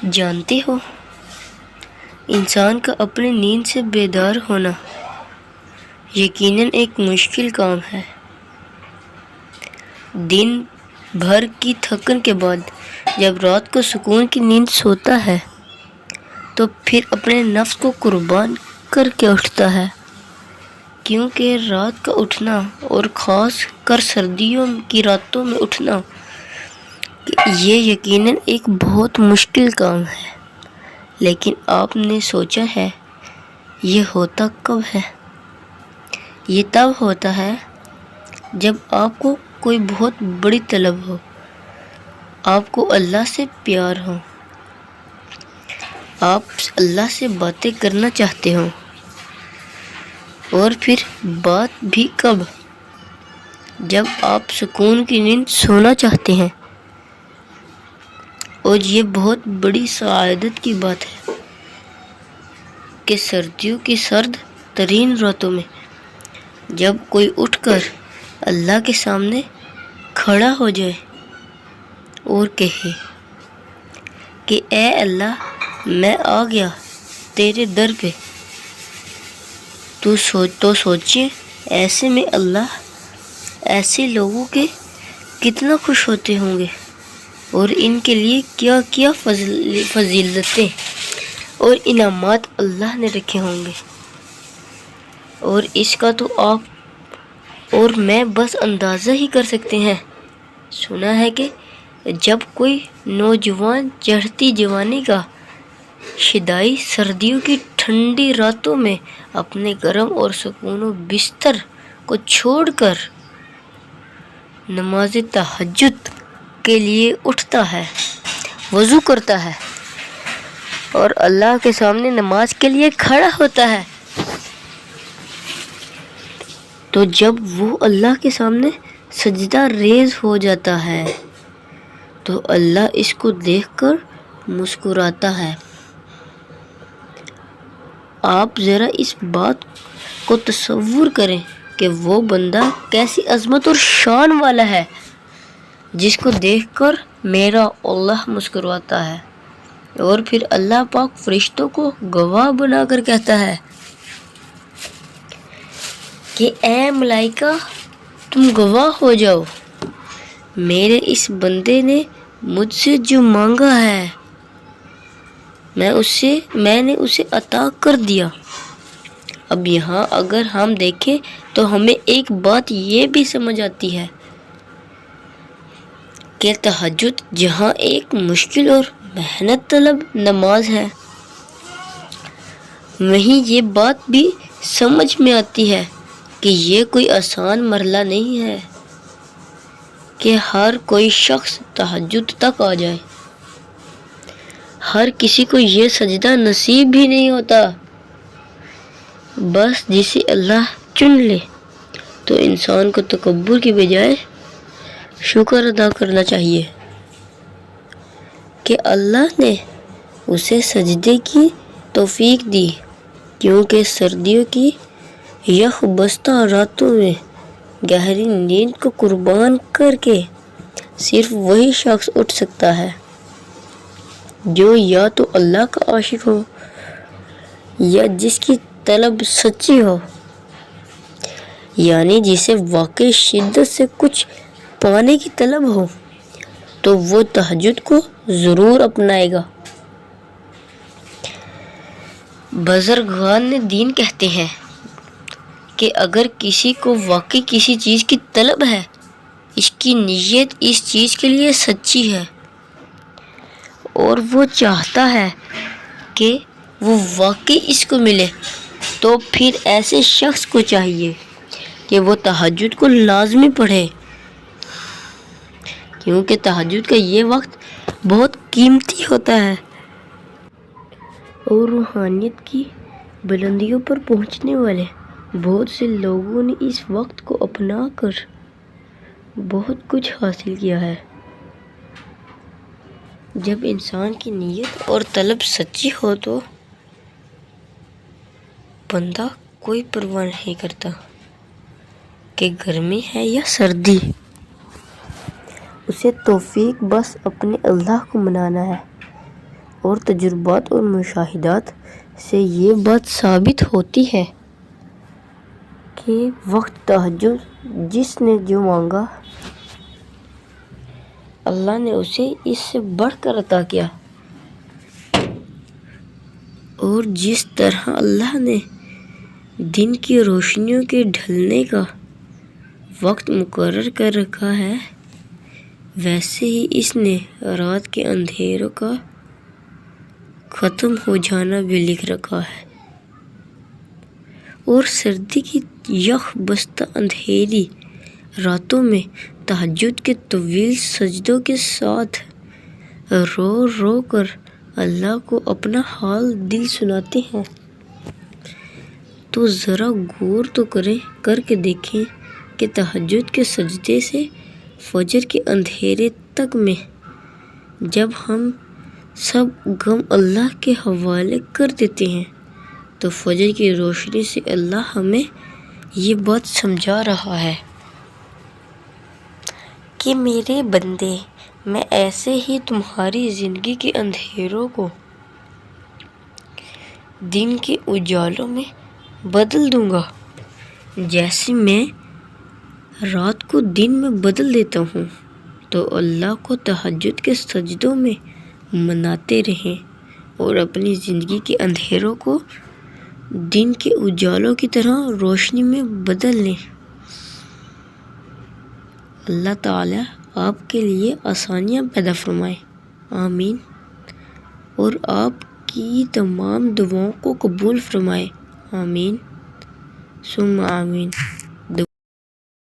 جانتے ہو، انسان کا اپنی نیند سے بیدار ہونا یقیناً ایک مشکل کام ہے۔ دن بھر کی تھکن کے بعد جب رات کو سکون کی نیند سوتا ہے تو پھر اپنے نفس کو قربان کر کے اٹھتا ہے، کیونکہ رات کا اٹھنا اور خاص کر سردیوں کی راتوں میں اٹھنا یہ یقیناً ایک بہت مشکل کام ہے۔ لیکن آپ نے سوچا ہے یہ ہوتا کب ہے؟ یہ تب ہوتا ہے جب آپ کو کوئی بہت بڑی طلب ہو، آپ کو اللہ سے پیار ہو، آپ اللہ سے باتیں کرنا چاہتے ہو، اور پھر بات بھی کب؟ جب آپ سکون کی نیند سونا چاہتے ہیں۔ اور یہ بہت بڑی سعادت کی بات ہے کہ سردیوں کی سرد ترین راتوں میں جب کوئی اٹھ کر اللہ کے سامنے کھڑا ہو جائے اور کہے کہ اے اللہ، میں آ گیا تیرے در پہ، تو سوچئے ایسے میں اللہ ایسے لوگوں کے کتنا خوش ہوتے ہوں گے، اور ان کے لیے کیا کیا فضیلتیں اور انعامات اللہ نے رکھے ہوں گے۔ اور اس کا تو آپ اور میں بس اندازہ ہی کر سکتے ہیں۔ سنا ہے کہ جب کوئی نوجوان چڑھتی جوانی کا شدائی سردیوں کی ٹھنڈی راتوں میں اپنے گرم اور سکون بستر کو چھوڑ کر نماز تہجد کے لیے اٹھتا ہے، وضو کرتا ہے اور اللہ کے سامنے نماز کے لیے کھڑا ہوتا ہے، تو جب وہ اللہ کے سامنے سجدہ ریز ہو جاتا ہے تو اللہ اس کو دیکھ کر مسکراتا ہے۔ آپ ذرا اس بات کو تصور کریں کہ وہ بندہ کیسی عظمت اور شان والا ہے جس کو دیکھ کر میرا اللہ مسکراتا ہے، اور پھر اللہ پاک فرشتوں کو گواہ بنا کر کہتا ہے کہ اے ملائکہ، تم گواہ ہو جاؤ، میرے اس بندے نے مجھ سے جو مانگا ہے میں نے اسے عطا کر دیا۔ اب یہاں اگر ہم دیکھیں تو ہمیں ایک بات یہ بھی سمجھ آتی ہے کہ تہجد جہاں ایک مشکل اور محنت طلب نماز ہے، وہیں یہ بات بھی سمجھ میں آتی ہے کہ یہ کوئی آسان مرحلہ نہیں ہے کہ ہر کوئی شخص تہجد تک آ جائے۔ ہر کسی کو یہ سجدہ نصیب بھی نہیں ہوتا۔ بس جسے اللہ چن لے تو انسان کو تکبر کی بجائے شکر ادا کرنا چاہیے کہ اللہ نے اسے سجدے کی توفیق دی، کیونکہ سردیوں کی یخ بستہ راتوں میں گہری نیند کو قربان کر کے صرف وہی شخص اٹھ سکتا ہے جو یا تو اللہ کا عاشق ہو یا جس کی طلب سچی ہو، یعنی جسے واقعی شدت سے کچھ پانے کی طلب ہو تو وہ تہجد کو ضرور اپنائے گا۔ بزرگان دین کہتے ہیں کہ اگر کسی کو واقعی کسی چیز کی طلب ہے، اس کی نیت اس چیز کے لیے سچی ہے اور وہ چاہتا ہے کہ وہ واقعی اس کو ملے، تو پھر ایسے شخص کو چاہیے کہ وہ تہجد کو لازمی پڑھے، کیونکہ تہجد کا یہ وقت بہت قیمتی ہوتا ہے اور روحانیت کی بلندیوں پر پہنچنے والے بہت سے لوگوں نے اس وقت کو اپنا کر بہت کچھ حاصل کیا ہے۔ جب انسان کی نیت اور طلب سچی ہو تو بندہ کوئی پرواہ نہیں کرتا کہ گرمی ہے یا سردی، اسے توفیق بس اپنے اللہ کو منانا ہے اور تجربات اور مشاہدات سے یہ بات ثابت ہوتی ہے کہ وقت تہجد جس نے جو مانگا اللہ نے اسے اس سے بڑھ کر عطا کیا، اور جس طرح اللہ نے دن کی روشنیوں کے ڈھلنے کا وقت مقرر کر رکھا ہے، ویسے ہی اس نے رات کے اندھیروں کا ختم ہو جانا بھی لکھ رکھا ہے، اور سردی کی یخ بستہ اندھیری راتوں میں تہجد کے طویل سجدوں کے ساتھ رو رو کر اللہ کو اپنا حال دل سناتے ہیں، تو ذرا غور تو کر کے دیکھیں کہ تہجد کے سجدے سے فجر کے اندھیرے تک میں جب ہم سب غم اللہ کے حوالے کر دیتے ہیں تو فجر کی روشنی سے اللہ ہمیں یہ بات سمجھا رہا ہے کہ میرے بندے، میں ایسے ہی تمہاری زندگی کے اندھیروں کو دن کے اجالوں میں بدل دوں گا، جیسے میں رات کو دن میں بدل دیتا ہوں۔ تو اللہ کو تہجد کے سجدوں میں مناتے رہیں اور اپنی زندگی کے اندھیروں کو دن کے اجالوں کی طرح روشنی میں بدل لیں۔ اللہ تعالیٰ آپ کے لیے آسانیاں پیدا فرمائے، آمین، اور آپ کی تمام دعاؤں کو قبول فرمائے، آمین ثم آمین۔